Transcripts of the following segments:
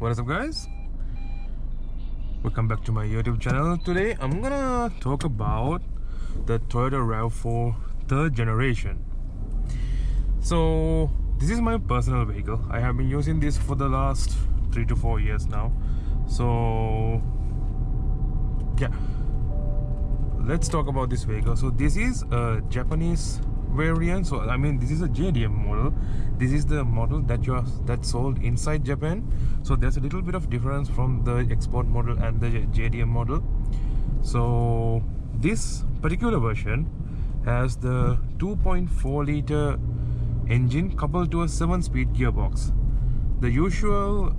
What is up, guys? Welcome back to my YouTube channel. Today I'm gonna talk about the Toyota Rav4 3rd generation. So this is my personal vehicle. I have been using this for the last 3 to 4 years now. So yeah, let's talk about this vehicle. So this is a Japanese variant. So I mean, this is a JDM model. This is the model that's sold inside Japan. So there's a little bit of difference from the export model and the JDM model. So this particular version has the 2.4 liter engine coupled to a 7-speed gearbox. The usual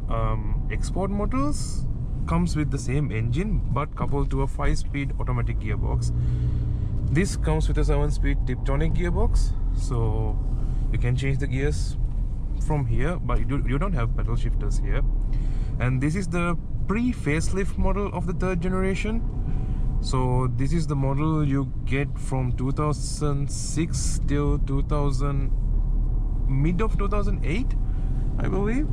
export models comes with the same engine but coupled to a 5-speed automatic gearbox. This comes with a 7-speed Tiptronic gearbox, so you can change the gears from here, but you don't have pedal shifters here. And this is the pre-facelift model of the 3rd generation. So this is the model you get from 2006 till mid of 2008, I believe.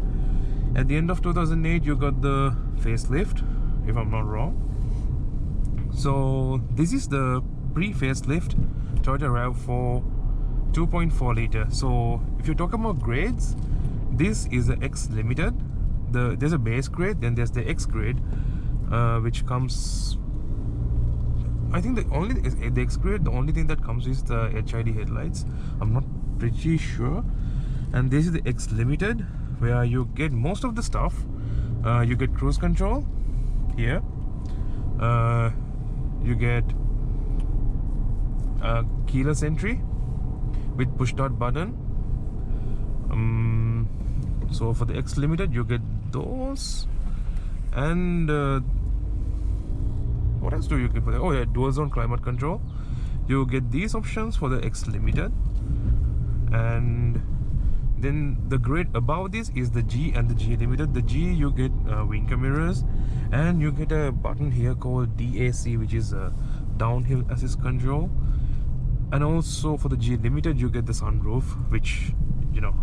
At the end of 2008 you got the facelift, if I'm not wrong. So this is the pre-facelift Toyota Rav4 2.4 liter. So if you talk about grades, this is the X Limited. There's a base grade, then there's the X grade, which comes, I think the X grade, the only thing that comes is the HID headlights. I'm not pretty sure. And this is the X Limited, where you get most of the stuff. You get cruise control here. You get keyless entry with push start button. So for the X Limited you get those, and what else do you get for that? Oh yeah, dual zone climate control. You get these options for the X Limited, and then the grade above this is the G and the G Limited. The G you get winker mirrors, and you get a button here called DAC, which is a downhill assist control. And also for the G Limited you get the sunroof, which, you know,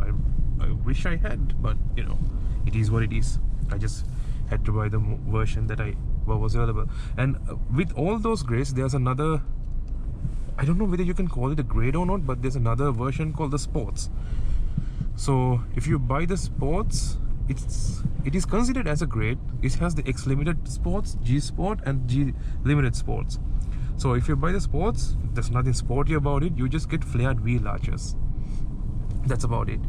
I wish I had, but you know, it is what it is. I just had to buy the version that was available. And with all those grades, there's another, I don't know whether you can call it a grade or not, but there's another version called the Sports. So if you buy the Sports, it is considered as a grade. It has the X Limited Sports, G Sport and G Limited Sports. So if you buy the Sports, there's nothing sporty about it. You just get flared wheel arches. That's about it.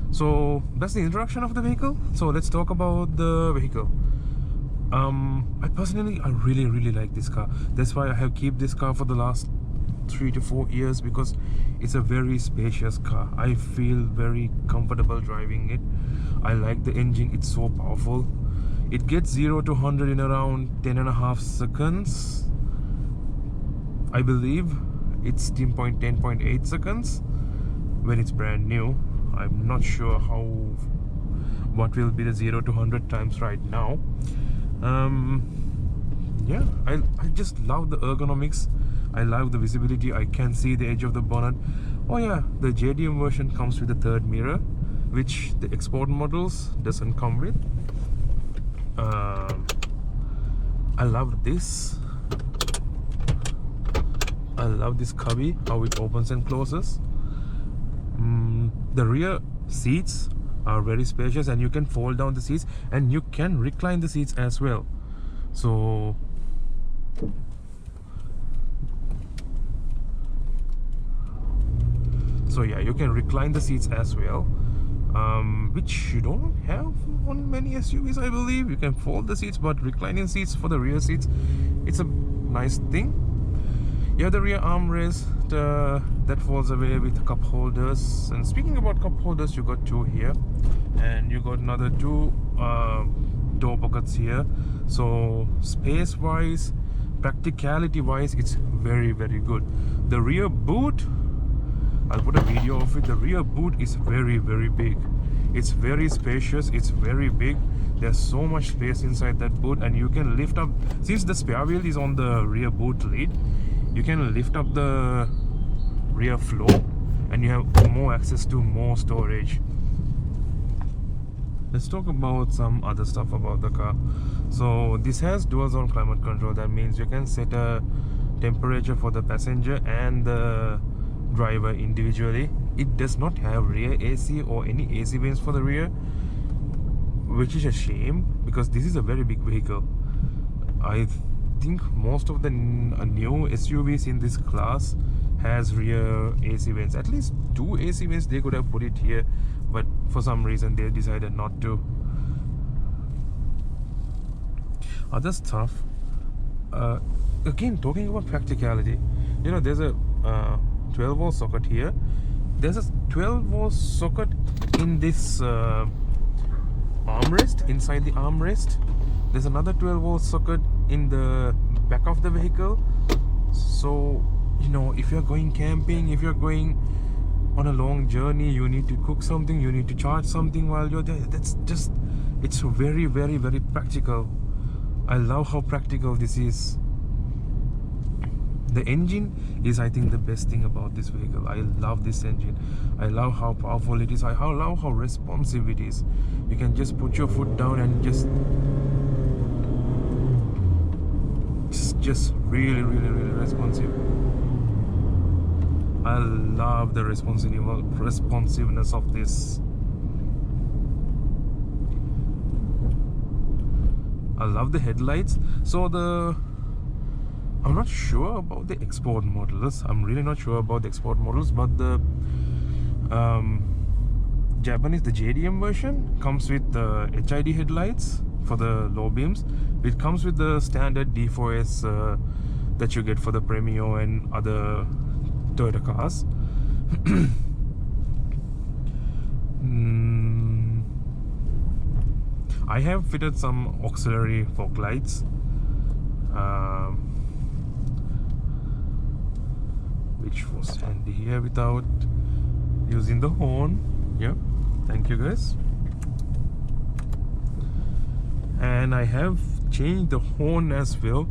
So that's the introduction of the vehicle. So let's talk about the vehicle. I really like this car. That's why I have kept this car for the last 3 to 4 years, because it's a very spacious car. I feel very comfortable driving it. I like the engine. It's so powerful. It gets 0 to 100 in around 10.5 seconds. I believe it's 10.8 seconds when it's brand new. I'm not sure what will be the 0 to 100 times right now. Yeah, I just love the ergonomics. I love the visibility. I can see the edge of the bonnet. Oh yeah, the JDM version comes with a 3rd mirror, which the export models doesn't come with. I love this. I love this cubby, how it opens and closes. The rear seats are very spacious, and you can fold down the seats, and you can recline the seats as well. So yeah, you can recline the seats as well, which you don't have on many SUVs, I believe. You can fold the seats, but reclining seats for the rear seats, it's a nice thing. You have the rear armrest that folds away with cup holders. And speaking about cup holders, you got 2 here, and you got another 2 door pockets here. So space wise, practicality wise, it's very good. The rear boot, I'll put a video of it. The rear boot is very big. It's very spacious, it's very big. There's so much space inside that boot, and you can lift up, since the spare wheel is on the rear boot lid, you can lift up the rear floor and you have more access to more storage. let's talk about some other stuff about the car. So this has dual zone climate control. That means you can set a temperature for the passenger and the driver individually. It does not have rear AC or any AC vents for the rear, which is a shame because this is a very big vehicle. I think most of the new SUVs in this class has rear AC vents. At least 2 AC vents they could have put it here, but for some reason they decided not to. Other stuff, again talking about practicality, you know, there's a 12 volt socket here. There's a 12 volt socket in this armrest, inside the armrest. There's another 12 volt socket in the back of the vehicle. So, you know, if you're going camping, if you're going on a long journey, you need to cook something, you need to charge something while you're there. That's just, it's very, very, very practical. I love how practical this is. The engine is, I think, the best thing about this vehicle. I love this engine. I love how powerful it is. I love how responsive it is. You can just put your foot down and just really, really, really responsive. I love the responsiveness of this. I love the headlights. So I'm not sure about the export models. I'm really not sure about the export models, but the Japanese, the JDM version comes with the HID headlights for the low beams. It comes with the standard D4S that you get for the Premio and other Toyota cars. I have fitted some auxiliary fog lights, which was handy here without using the horn. Yeah, thank you guys. And I have changed the horn as well,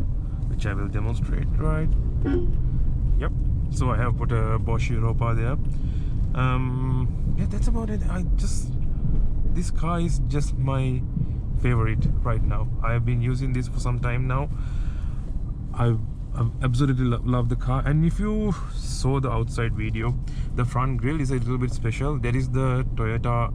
which I will demonstrate right. Yep, so I have put a Bosch Europa there. Yeah, that's about it. This car is just my favorite right now. I have been using this for some time now. I've absolutely love the car. And if you saw the outside video, the front grille is a little bit special. There is the Toyota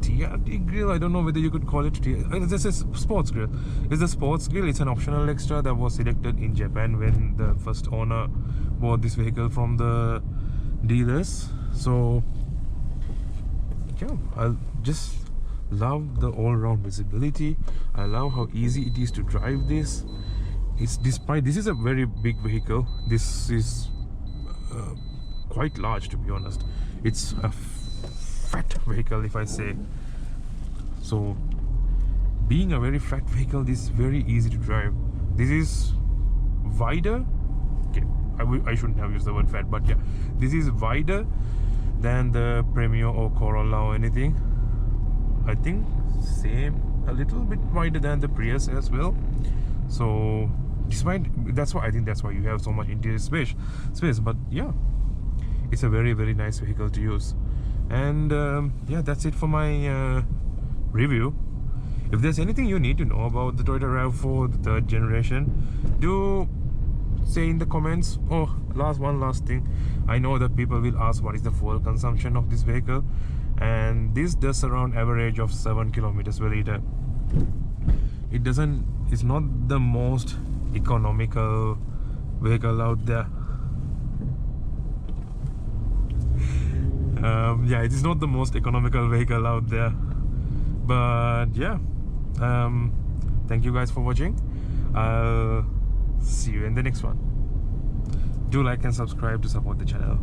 TRD grill. I don't know whether you could call it this is sports grill. It's a sports grill. It's an optional extra that was selected in Japan when the first owner bought this vehicle from the dealers. So yeah, I just love the all-round visibility. I love how easy it is to drive this. It's despite this is a very big vehicle. This is quite large, to be honest. It's a fat vehicle, if I say so. Being a very fat vehicle, this is very easy to drive. This is wider. Okay, I shouldn't have used the word fat, but yeah, this is wider than the Premio or Corolla or anything. I think same, a little bit wider than the Prius as well. So despite that's why I think that's why you have so much interior space. But yeah, it's a very, very nice vehicle to use. And yeah, that's it for my review. If there's anything you need to know about the Toyota Rav4, the third generation, do say in the comments. Oh, one last thing. I know that people will ask what is the fuel consumption of this vehicle, and this does around average of 7 kilometers per liter. It's not the most economical vehicle out there. Yeah, it is not the most economical vehicle out there, but yeah, thank you guys for watching. I'll see you in the next one. Do like and subscribe to support the channel.